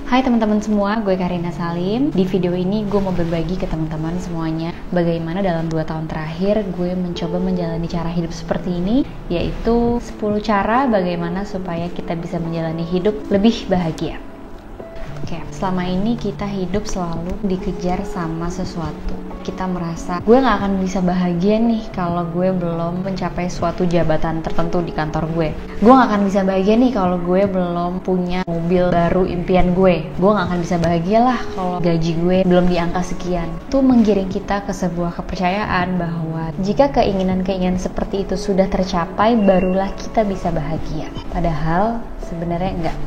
Hai teman-teman semua, gue Karina Salim. Di video ini gue mau berbagi ke teman-teman semuanya bagaimana dalam 2 tahun terakhir gue mencoba menjalani cara hidup seperti ini, yaitu 10 cara bagaimana supaya kita bisa menjalani hidup lebih bahagia. Oke, selama ini kita hidup selalu dikejar sama sesuatu. Kita merasa gue gak akan bisa bahagia nih kalau gue belum mencapai suatu jabatan tertentu di kantor gue. Gue gak akan bisa bahagia nih kalau gue belum punya mobil baru impian gue. Gue gak akan bisa bahagia lah kalau gaji gue belum di angka sekian. Itu menggiring kita ke sebuah kepercayaan bahwa jika keinginan-keinginan seperti itu sudah tercapai, barulah kita bisa bahagia. Padahal sebenarnya enggak.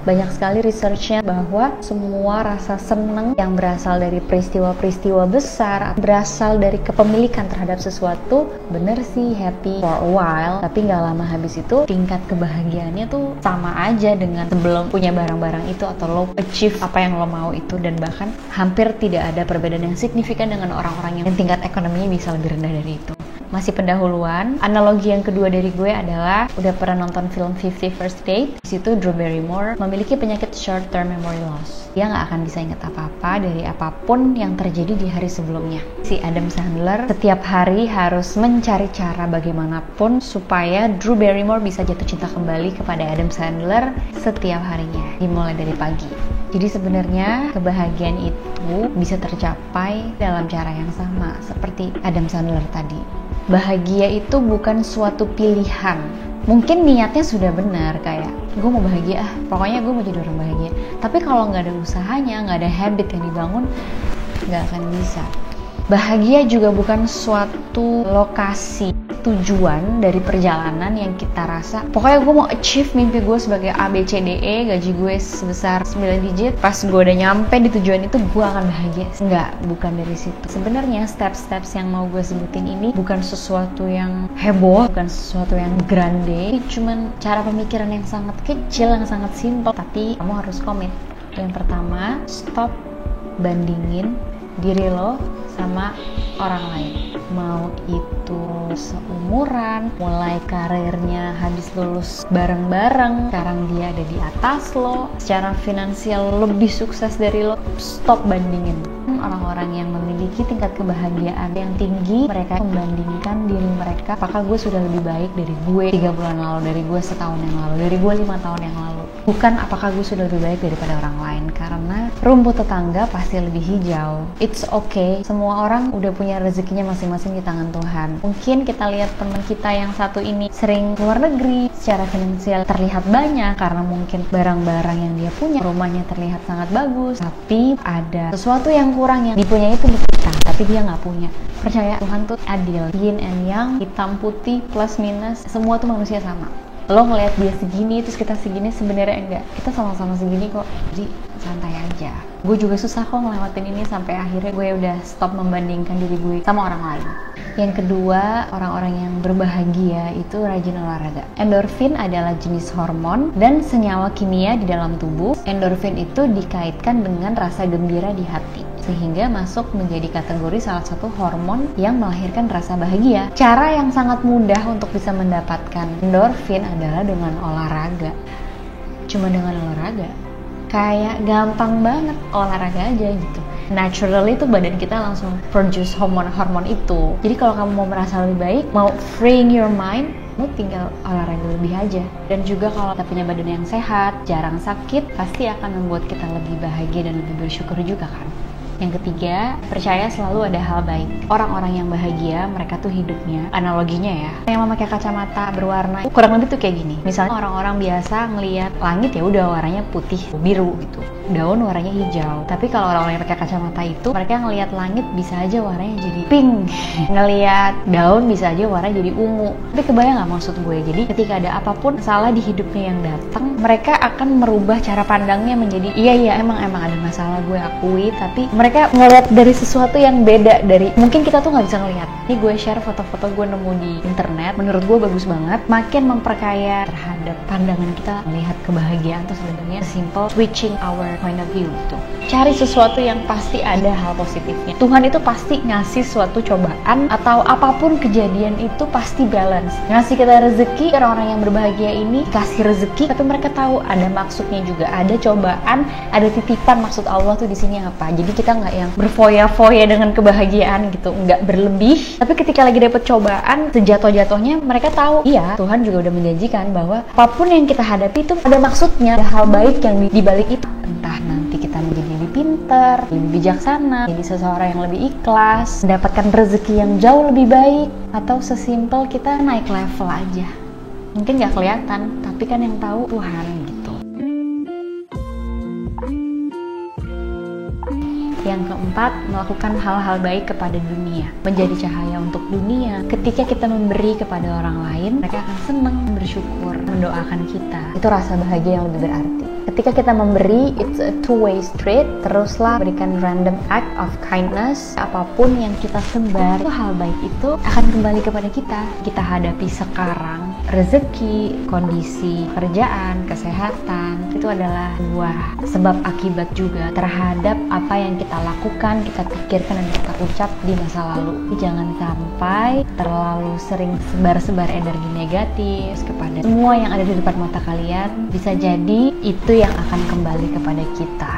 Banyak sekali researchnya bahwa semua rasa senang yang berasal dari peristiwa-peristiwa besar, berasal dari kepemilikan terhadap sesuatu, bener sih happy for a while, tapi nggak lama habis itu tingkat kebahagiaannya tuh sama aja dengan sebelum punya barang-barang itu atau lo achieve apa yang lo mau itu, dan bahkan hampir tidak ada perbedaan yang signifikan dengan orang-orang yang tingkat ekonominya bisa lebih rendah dari itu. Masih pendahuluan, analogi yang kedua dari gue adalah udah pernah nonton film 50 First Date. Di situ Drew Barrymore memiliki penyakit short term memory loss. Dia nggak akan bisa ingat apa-apa dari apapun yang terjadi di hari sebelumnya. Si Adam Sandler setiap hari harus mencari cara bagaimanapun supaya Drew Barrymore bisa jatuh cinta kembali kepada Adam Sandler setiap harinya, dimulai dari pagi. Jadi sebenarnya kebahagiaan itu bisa tercapai dalam cara yang sama seperti Adam Sandler tadi. Bahagia itu bukan suatu pilihan. Mungkin niatnya sudah benar, kayak gue mau bahagia, pokoknya gue mau jadi orang bahagia. Tapi kalau nggak ada usahanya, nggak ada habit yang dibangun, nggak akan bisa. Bahagia juga bukan suatu lokasi, tujuan dari perjalanan yang kita rasa pokoknya gue mau achieve mimpi gue sebagai A, B, C, D, E, gaji gue sebesar 9 digit, pas gue udah nyampe di tujuan itu gue akan bahagia. Enggak, bukan dari situ. Sebenarnya steps-steps yang mau gue sebutin ini bukan sesuatu yang heboh, bukan sesuatu yang grande, cuman cara pemikiran yang sangat kecil, yang sangat simple, tapi kamu harus komit. Yang pertama, stop bandingin diri lo sama orang lain. Mau itu seumuran, mulai karirnya habis lulus bareng-bareng, sekarang dia ada di atas lo, secara finansial lebih sukses dari lo. Stop bandingin. Orang-orang yang memiliki tingkat kebahagiaan yang tinggi, mereka membandingkan diri mereka, apakah gue sudah lebih baik dari gue 3 bulan lalu, dari gue setahun yang lalu, dari gue 5 tahun yang lalu. Bukan apakah gue sudah lebih baik daripada orang lain, karena rumput tetangga pasti lebih hijau. It's okay, semua orang udah punya rezekinya masing-masing di tangan Tuhan. Mungkin kita lihat teman kita yang satu ini sering keluar negeri, secara finansial terlihat banyak karena mungkin barang-barang yang dia punya, rumahnya terlihat sangat bagus, tapi ada sesuatu yang kurang yang dipunyai itu kita, tapi dia nggak punya. Percaya, Tuhan tuh adil, yin and yang, hitam putih, plus minus, semua tuh manusia sama. Lo ngeliat dia segini, terus kita segini, sebenarnya enggak, kita sama-sama segini kok, jadi santai aja. Gue juga susah kok ngelewatin ini sampai akhirnya gue udah stop membandingkan diri gue sama orang lain. Yang kedua, orang-orang yang berbahagia itu rajin olahraga. Endorfin adalah jenis hormon dan senyawa kimia di dalam tubuh. Endorfin itu dikaitkan dengan rasa gembira di hati, sehingga masuk menjadi kategori salah satu hormon yang melahirkan rasa bahagia. Cara yang sangat mudah untuk bisa mendapatkan endorfin adalah dengan olahraga. Cuma dengan olahraga. Kayak gampang banget, olahraga aja gitu. Naturally tuh badan kita langsung produce hormon-hormon itu. Jadi kalau kamu mau merasa lebih baik, mau freeing your mind, kamu tinggal olahraga lebih aja. Dan juga kalau kita punya badan yang sehat, jarang sakit, pasti akan membuat kita lebih bahagia dan lebih bersyukur juga kan. Yang ketiga, percaya selalu ada hal baik. Orang-orang yang bahagia, mereka tuh hidupnya, analoginya ya, yang memakai kacamata berwarna, kurang lebih tuh kayak gini. Misalnya orang-orang biasa ngelihat langit ya udah warnanya putih, biru gitu. Daun warnanya hijau. Tapi kalau orang-orang yang pakai kacamata itu, mereka ngelihat langit bisa aja warnanya jadi pink. Ngelihat daun bisa aja warnanya jadi ungu. Tapi kebayang nggak maksud gue? Jadi ketika ada apapun salah di hidupnya yang datang, mereka akan merubah cara pandangnya menjadi iya emang ada masalah, gue akui, tapi mereka ngeliat dari sesuatu yang beda dari mungkin kita tuh nggak bisa ngelihat. Ini gue share foto-foto gue nemu di internet, menurut gue bagus banget, makin memperkaya terhadap pandangan kita melihat kebahagiaan tuh sebenarnya simple switching our point of view gitu. Cari sesuatu yang pasti ada hal positifnya. Tuhan itu pasti ngasih suatu cobaan atau apapun kejadian itu pasti balance. Ngasih kita rezeki, orang-orang yang berbahagia ini kasih rezeki, tapi mereka tahu ada maksudnya juga, ada cobaan, ada titipan maksud Allah tuh di sini apa. Jadi kita nggak yang berfoya-foya dengan kebahagiaan gitu, nggak berlebih. Tapi ketika lagi dapet cobaan, sejatuh-jatuhnya mereka tahu, iya Tuhan juga udah menjanjikan bahwa apapun yang kita hadapi itu ada maksudnya, ada hal baik yang dibalik itu. Entah nanti kita menjadi lebih pintar, lebih bijaksana, jadi seseorang yang lebih ikhlas, mendapatkan rezeki yang jauh lebih baik, atau sesimpel kita naik level aja. Mungkin gak kelihatan, tapi kan yang tahu Tuhan gitu. Yang keempat, melakukan hal-hal baik kepada dunia, menjadi cahaya untuk dunia. Ketika kita memberi kepada orang lain, mereka akan senang, bersyukur, mendoakan kita. Itu rasa bahagia yang lebih berarti. Ketika kita memberi, it's a two-way street. Teruslah berikan random act of kindness. Apapun yang kita sebar, itu hal baik itu akan kembali kepada kita. Kita hadapi sekarang, rezeki, kondisi, kerjaan, kesehatan, itu adalah buah sebab akibat juga terhadap apa yang kita lakukan, kita pikirkan, dan kita ucap di masa lalu. Jadi jangan sampai terlalu sering sebar-sebar energi negatif kepada semua yang ada di depan mata kalian. Bisa jadi itu yang akan kembali kepada kita.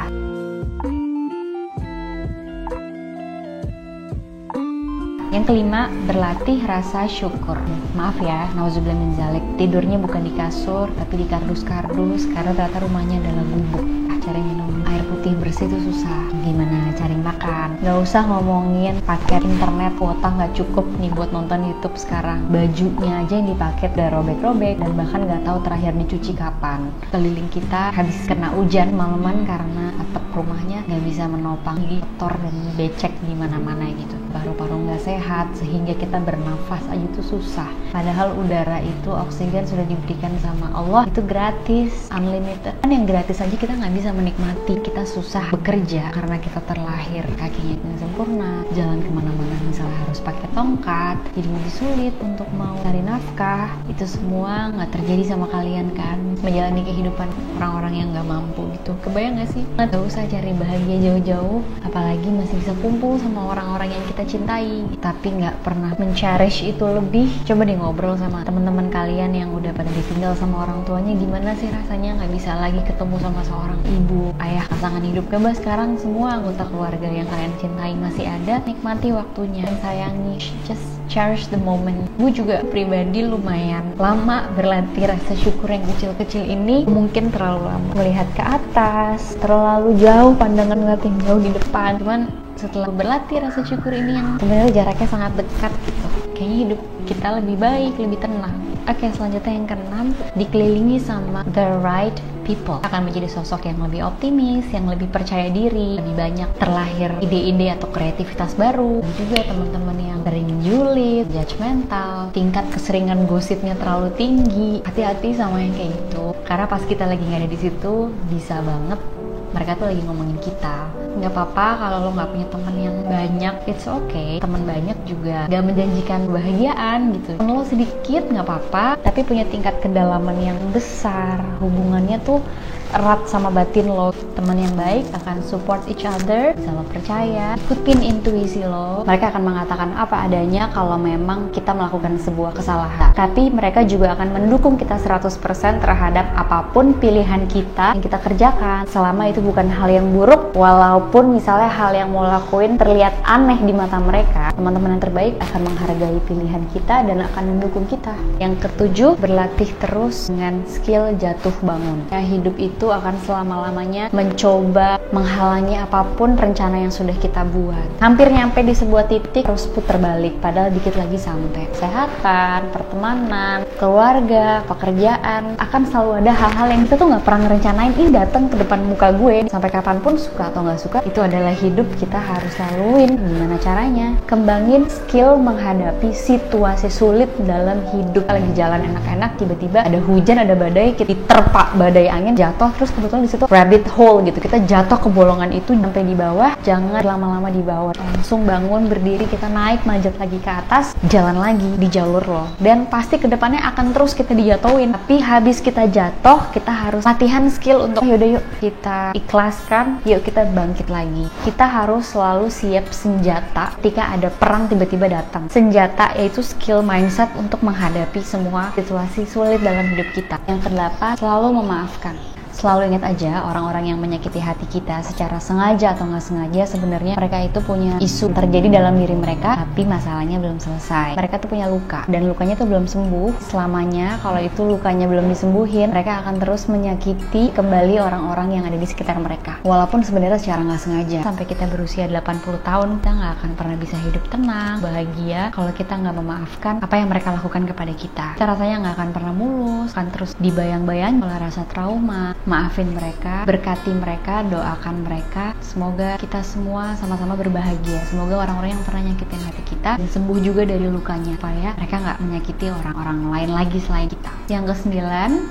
Yang kelima, berlatih rasa syukur. Maaf ya, nauzubillah min zalik. Tidurnya bukan di kasur, tapi di kardus-kardus, karena ternyata rumahnya adalah gubuk. Cari minum air putih bersih itu susah. Gimana cari makan? Gak usah ngomongin paket internet, kuota gak cukup nih buat nonton YouTube sekarang. Bajunya aja yang dipakai udah robek-robek, dan bahkan gak tahu terakhir dicuci kapan. Keliling kita habis kena hujan malaman karena atap rumahnya gak bisa menopang, kotor dan becek di mana-mana gitu. Paru-paru gak sehat, sehingga kita bernafas aja tuh susah. Padahal udara itu, oksigen sudah diberikan sama Allah, itu gratis, unlimited. Kan yang gratis aja kita gak bisa menikmati. Kita susah bekerja karena kita terlahir kakinya tidak sempurna, jalan kemana-mana misalnya harus pakai tongkat, jadi lebih sulit untuk mau cari nafkah. Itu semua nggak terjadi sama kalian kan, menjalani kehidupan orang-orang yang nggak mampu gitu. Kebayang nggak sih? Nggak usah cari bahagia jauh-jauh, apalagi masih bisa kumpul sama orang-orang yang kita cintai, tapi nggak pernah men-cherish itu lebih. Coba deh ngobrol sama teman-teman kalian yang udah pada ditinggal sama orang tuanya, gimana sih rasanya nggak bisa lagi ketemu sama seorang ibu, ayah, pasangan hidup. Coba sekarang semua anggota keluarga yang kalian cintai masih ada, nikmati waktunya dan sayangi, just cherish the moment. Gue juga pribadi lumayan lama berlatih rasa syukur yang kecil-kecil ini, mungkin terlalu lama melihat ke atas, terlalu jauh pandangan ngeliat yang jauh di depan. Cuman setelah berlatih rasa syukur ini yang sebenarnya jaraknya sangat dekat gitu, kayaknya hidup kita lebih baik, lebih tenang. Oke, selanjutnya yang keenam, dikelilingi sama the right people. Akan menjadi sosok yang lebih optimis, yang lebih percaya diri, lebih banyak terlahir ide-ide atau kreativitas baru. Dan juga teman-teman yang sering julid, judgmental, tingkat keseringan gosipnya terlalu tinggi. Hati-hati sama yang kayak gitu, karena pas kita lagi nggak ada di situ, bisa banget mereka tuh lagi ngomongin kita. Nggak apa-apa kalau lo nggak punya teman yang banyak, it's okay. Teman banyak juga nggak menjanjikan kebahagiaan gitu. Temen lo sedikit nggak apa-apa, tapi punya tingkat kedalaman yang besar. Hubungannya tuh erat sama batin lo. Teman yang baik akan support each other, bisa lo percaya, ikutin intuisi lo. Mereka akan mengatakan apa adanya kalau memang kita melakukan sebuah kesalahan. Tapi mereka juga akan mendukung kita 100% terhadap apapun pilihan kita yang kita kerjakan, selama itu bukan hal yang buruk. Walaupun misalnya hal yang mau lakuin terlihat aneh di mata mereka, teman-teman yang terbaik akan menghargai pilihan kita dan akan mendukung kita. Yang ketujuh, berlatih terus dengan skill jatuh bangun. Ya, hidup itu akan selama-lamanya mencoba menghalangi apapun rencana yang sudah kita buat. Hampir nyampe di sebuah titik, terus putar balik, padahal dikit lagi sampai. Kesehatan, pertemanan, keluarga, pekerjaan, akan selalu ada hal-hal yang kita tuh nggak pernah ngerencanain ini datang ke depan muka gue. Sampai kapanpun, suka atau nggak suka, itu adalah hidup, kita harus laluin. Gimana caranya? Kembangin skill menghadapi situasi sulit dalam hidup. Lagi jalan enak-enak, tiba-tiba ada hujan, ada badai, kita diterpa badai angin, jatuh, terus kebetulan di situ rabbit hole gitu, kita jatuh ke bolongan itu sampai di bawah. Jangan lama-lama di bawah, langsung bangun, berdiri, kita naik, manjat lagi ke atas, jalan lagi di jalur lo. Dan pasti kedepannya akan terus kita dijatuhin, tapi habis kita jatuh, kita harus latihan skill untuk yaudah yuk kita ikhlaskan, yuk kita bangkit lagi. Kita harus selalu siap senjata ketika ada perang tiba-tiba datang. Senjata yaitu skill mindset untuk menghadapi semua situasi sulit dalam hidup kita. Yang kedelapan, selalu memaafkan. Selalu ingat aja, orang-orang yang menyakiti hati kita secara sengaja atau nggak sengaja, sebenarnya mereka itu punya isu terjadi dalam diri mereka, tapi masalahnya belum selesai. Mereka tuh punya luka, dan lukanya tuh belum sembuh selamanya. Kalau itu lukanya belum disembuhin, mereka akan terus menyakiti kembali orang-orang yang ada di sekitar mereka. Walaupun sebenarnya secara nggak sengaja. Sampai kita berusia 80 tahun, kita nggak akan pernah bisa hidup tenang, bahagia, kalau kita nggak memaafkan apa yang mereka lakukan kepada kita. Rasanya nggak akan pernah mulus, akan terus dibayang-bayang oleh rasa trauma. Maafin mereka, berkati mereka, doakan mereka. Semoga kita semua sama-sama berbahagia. Semoga orang-orang yang pernah nyakitin hati kita dan sembuh juga dari lukanya, supaya mereka nggak menyakiti orang-orang lain lagi selain kita. Yang ke-9,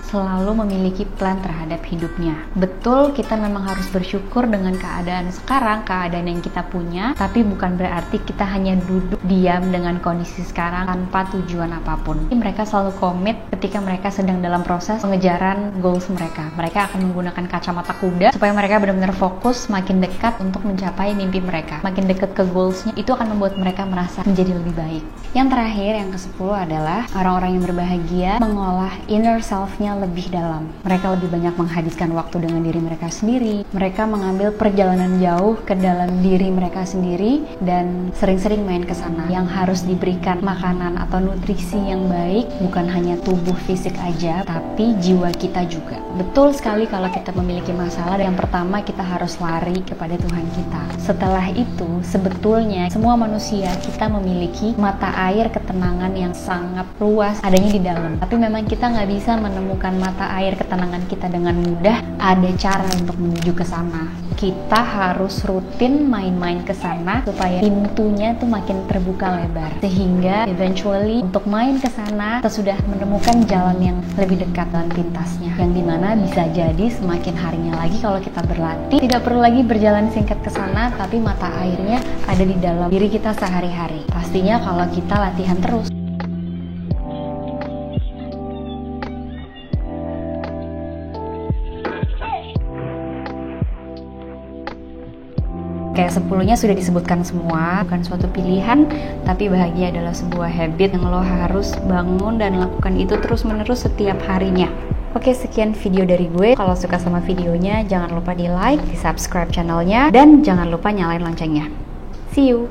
selalu memiliki plan terhadap hidupnya. Betul, kita memang harus bersyukur dengan keadaan sekarang, keadaan yang kita punya, tapi bukan berarti kita hanya duduk diam dengan kondisi sekarang tanpa tujuan apapun. Mereka selalu komit ketika mereka sedang dalam proses pengejaran goals mereka. Mereka akan menggunakan kacamata kuda supaya mereka benar-benar fokus, makin dekat untuk mencapai mimpi mereka. Makin dekat ke goalsnya, itu akan membuat mereka merasa menjadi lebih baik. Yang terakhir, yang ke-10 adalah orang-orang yang berbahagia mengolah inner self-nya lebih dalam. Mereka lebih banyak menghabiskan waktu dengan diri mereka sendiri. Mereka mengambil perjalanan jauh ke dalam diri mereka sendiri dan sering-sering main ke sana. Yang harus diberikan makanan atau nutrisi yang baik bukan hanya tubuh fisik aja, tapi jiwa kita juga. Betul sekali, kalau kita memiliki masalah, yang pertama kita harus lari kepada Tuhan kita. Setelah itu, sebetulnya semua manusia kita memiliki mata air ketenangan yang sangat luas adanya di dalam. Tapi memang kita nggak bisa menemukan mata air ketenangan kita dengan mudah. Ada cara untuk menuju ke sana. Kita harus rutin main-main ke sana supaya pintunya tuh makin terbuka lebar. Sehingga eventually untuk main ke sana kita sudah menemukan jalan yang lebih dekat dan pintasnya. Yang dimana bisa jadi semakin harinya lagi kalau kita berlatih, tidak perlu lagi berjalan singkat ke sana, tapi mata airnya ada di dalam diri kita sehari-hari. Pastinya kalau kita latihan terus. Kayak 10-nya sudah disebutkan semua, bukan suatu pilihan, tapi bahagia adalah sebuah habit yang lo harus bangun dan lakukan itu terus-menerus setiap harinya. Oke, sekian video dari gue. Kalau suka sama videonya, jangan lupa di like, di subscribe channelnya, dan jangan lupa nyalain loncengnya. See you!